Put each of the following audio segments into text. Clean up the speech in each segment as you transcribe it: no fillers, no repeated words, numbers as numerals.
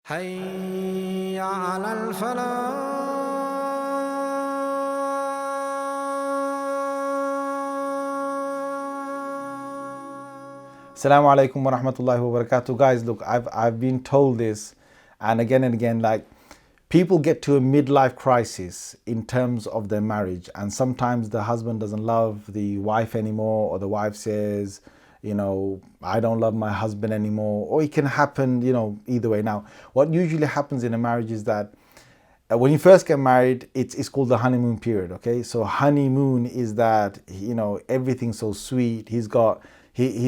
حي على الفلاح. Assalamu alaikum wa rahmatullahi wa barakatuh. Guys, look, I've been told this and again, like, people get to a midlife crisis in terms of their marriage, and sometimes the husband doesn't love the wife anymore, or the wife says, I don't love my husband anymore, or it can happen, either way. Now, what usually happens in a marriage is that when you first get married, it's called the honeymoon period. Okay, so honeymoon is that everything's so sweet. He's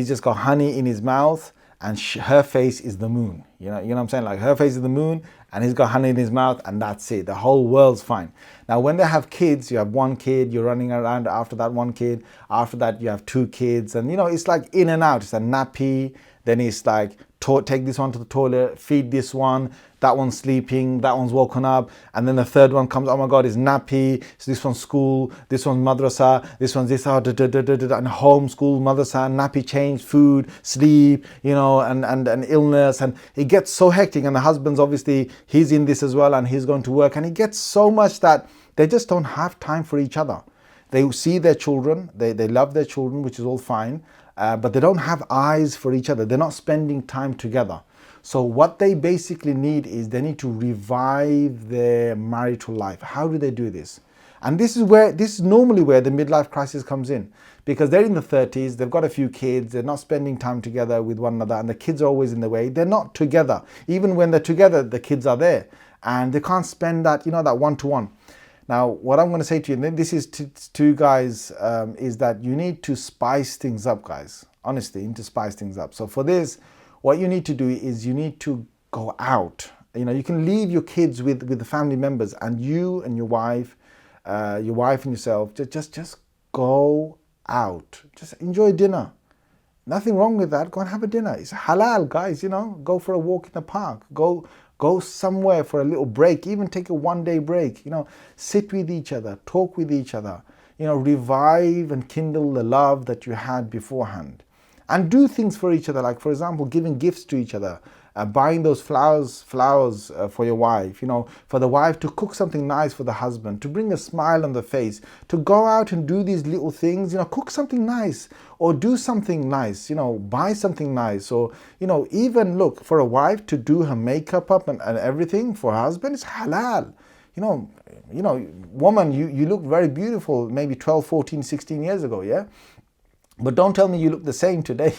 just got honey in his mouth, and her face is the moon. You know what I'm saying? Like, her face is the moon, and he's got honey in his mouth, and that's it. The whole world's fine. Now, when they have kids, you have one kid, you're running around after that one kid. After that, you have two kids, and it's like in and out. It's a nappy. Then it's like, take this one to the toilet, feed this one, that one's sleeping, that one's woken up, and then the third one comes, oh my God, it's nappy, so this one's school, this one's madrasa, this one's this, and home, school, madrasa, nappy change, food, sleep, and illness, and it gets so hectic, and the husband's obviously, he's in this as well, and he's going to work, and it gets so much that they just don't have time for each other. They see their children, they love their children, which is all fine, but they don't have eyes for each other. They're not spending time together. So what they basically need is they need to revive their marital life. How do they do this? And this is normally where the midlife crisis comes in, because they're in the 30s, they've got a few kids, they're not spending time together with one another, and the kids are always in the way. They're not together. Even when they're together, the kids are there, and they can't spend that, that one-to-one. Now, what I'm going to say to you, and this is to you guys, is that you need to spice things up, guys. Honestly, you need to spice things up. So for this, what you need to do is you need to go out. You can leave your kids with the family members, and you and your wife and yourself, just go out. Just enjoy dinner. Nothing wrong with that. Go and have a dinner. It's halal, guys. Go for a walk in the park. Go somewhere for a little break. Even take a one-day break. Sit with each other, talk with each other. Revive and kindle the love that you had beforehand, and do things for each other. Like, for example, giving gifts to each other, buying those flowers for your wife. For the wife to cook something nice for the husband, to bring a smile on the face, to go out and do these little things. Cook something nice, or do something nice. Buy something nice, or even look for a wife to do her makeup up and everything for her husband. It's halal. Woman, you look very beautiful maybe 12, 14, 16 years ago, yeah? But don't tell me you look the same today,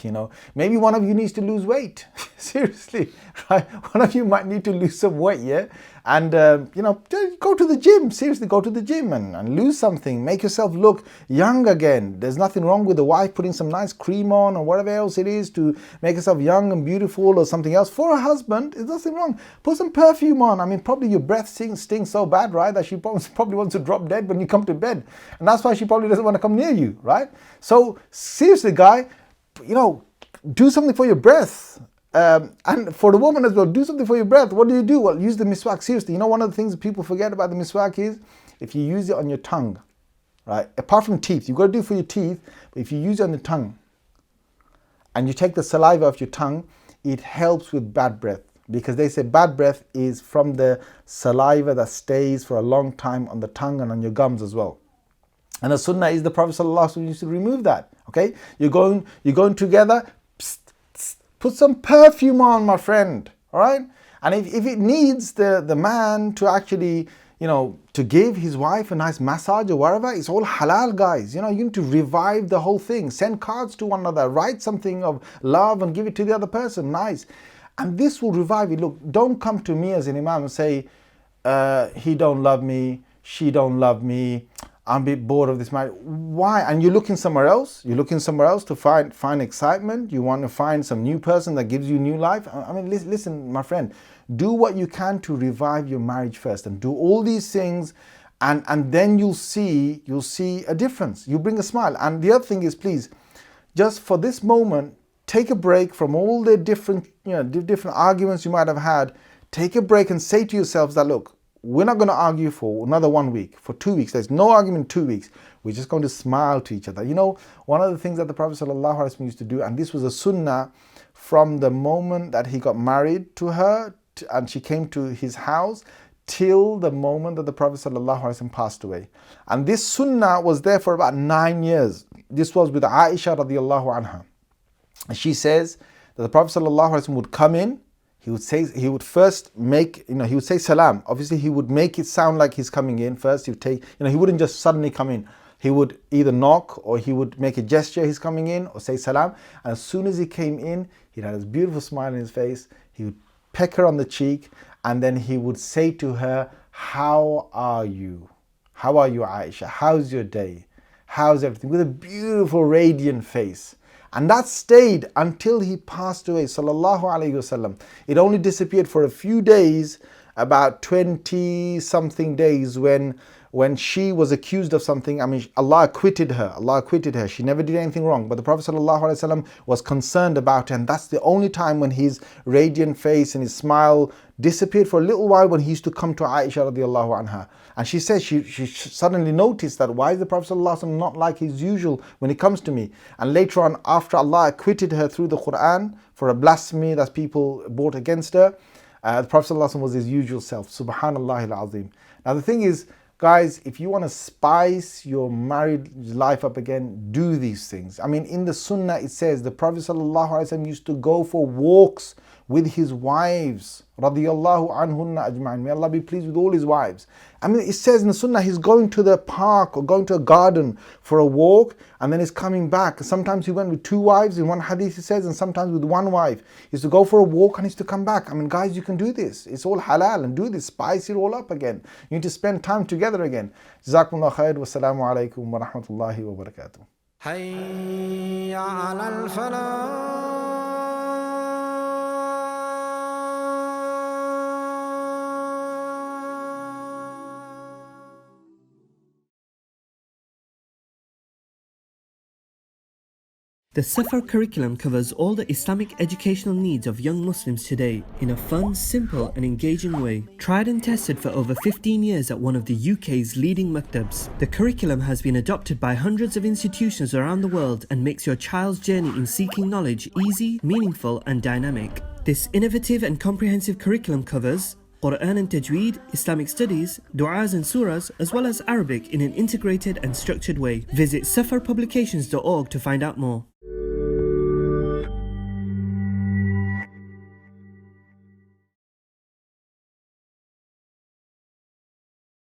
Maybe one of you needs to lose weight. Seriously, right? One of you might need to lose some weight, yeah? And, go to the gym. Seriously, go to the gym and lose something. Make yourself look young again. There's nothing wrong with the wife putting some nice cream on or whatever else it is to make herself young and beautiful, or something else. For a husband, there's nothing wrong. Put some perfume on. I mean, probably your breath stinks so bad, right, that she probably wants to drop dead when you come to bed. And that's why she probably doesn't want to come near you, right? So seriously, guy, do something for your breath. And for the woman as well, do something for your breath. What do? Well, use the miswak. Seriously, one of the things that people forget about the miswak is if you use it on your tongue, right? Apart from teeth, you've got to do it for your teeth, but if you use it on the tongue and you take the saliva off your tongue, it helps with bad breath, because they say bad breath is from the saliva that stays for a long time on the tongue and on your gums as well. And the sunnah is the Prophet ﷺ used to remove that. Okay, you're going together. Put some perfume on, my friend. All right, and if it needs the man to actually, to give his wife a nice massage or whatever, it's all halal, guys. You need to revive the whole thing. Send cards to one another. Write something of love and give it to the other person. Nice, and this will revive it. Look, don't come to me as an imam and say, he don't love me, she don't love me, I'm a bit bored of this marriage. Why? And you're looking somewhere else. You're looking somewhere else to find excitement. You want to find some new person that gives you new life. I mean, listen, my friend. Do what you can to revive your marriage first, and do all these things, and then you'll see a difference. You bring a smile. And the other thing is, please, just for this moment, take a break from all the different arguments you might have had. Take a break and say to yourselves that, look, we're not going to argue for another 1 week, for 2 weeks. There's no argument in 2 weeks. We're just going to smile to each other. One of the things that the Prophet ﷺ used to do, and this was a sunnah from the moment that he got married to her and she came to his house till the moment that the Prophet ﷺ passed away. And this sunnah was there for about 9 years. This was with Aisha radiallahu anha. And she says that the Prophet ﷺ would come in, he would first make, he would say salam. Obviously he would make it sound like he's coming in first. He would take, he wouldn't just suddenly come in. He would either knock or he would make a gesture he's coming in or say salam. And as soon as he came in, he had this beautiful smile on his face. He would peck her on the cheek and then he would say to her, how are you? How are you, Aisha? How's your day? How's everything? With a beautiful radiant face. And that stayed until he passed away, sallallahu alayhi wasallam. It only disappeared for a few days, about 20 something days, when she was accused of something. I mean, Allah acquitted her. She never did anything wrong. But the Prophet ﷺ was concerned about her. And that's the only time when his radiant face and his smile disappeared for a little while, when he used to come to Aisha radiallahu anha. And she says she suddenly noticed that why is the Prophet ﷺ not like his usual when he comes to me? And later on, after Allah acquitted her through the Quran for a blasphemy that people brought against her, the Prophet ﷺ was his usual self. Subhanallah al-Azim. Now the thing is, guys, if you want to spice your married life up again, do these things. I mean, in the Sunnah it says the Prophet ﷺ used to go for walks with his wives, radiyallahu anhunna ajma'in. May Allah be pleased with all his wives. I mean, it says in the Sunnah he's going to the park or going to a garden for a walk and then he's coming back. Sometimes he went with 2 wives in one hadith, it says, and sometimes with 1 wife. He used to go for a walk and he used to come back. I mean, guys, you can do this. It's all halal, and do this. Spice it all up again. You need to spend time together again. Jazakumullah khair. Wassalamu alaikum wa rahmatullahi wa barakatuh. حي على الفلاح. The Safar curriculum covers all the Islamic educational needs of young Muslims today in a fun, simple and engaging way. Tried and tested for over 15 years at one of the UK's leading maktabs. The curriculum has been adopted by hundreds of institutions around the world and makes your child's journey in seeking knowledge easy, meaningful and dynamic. This innovative and comprehensive curriculum covers Quran and Tajweed, Islamic studies, du'as and surahs, as well as Arabic in an integrated and structured way. Visit safarpublications.org to find out more.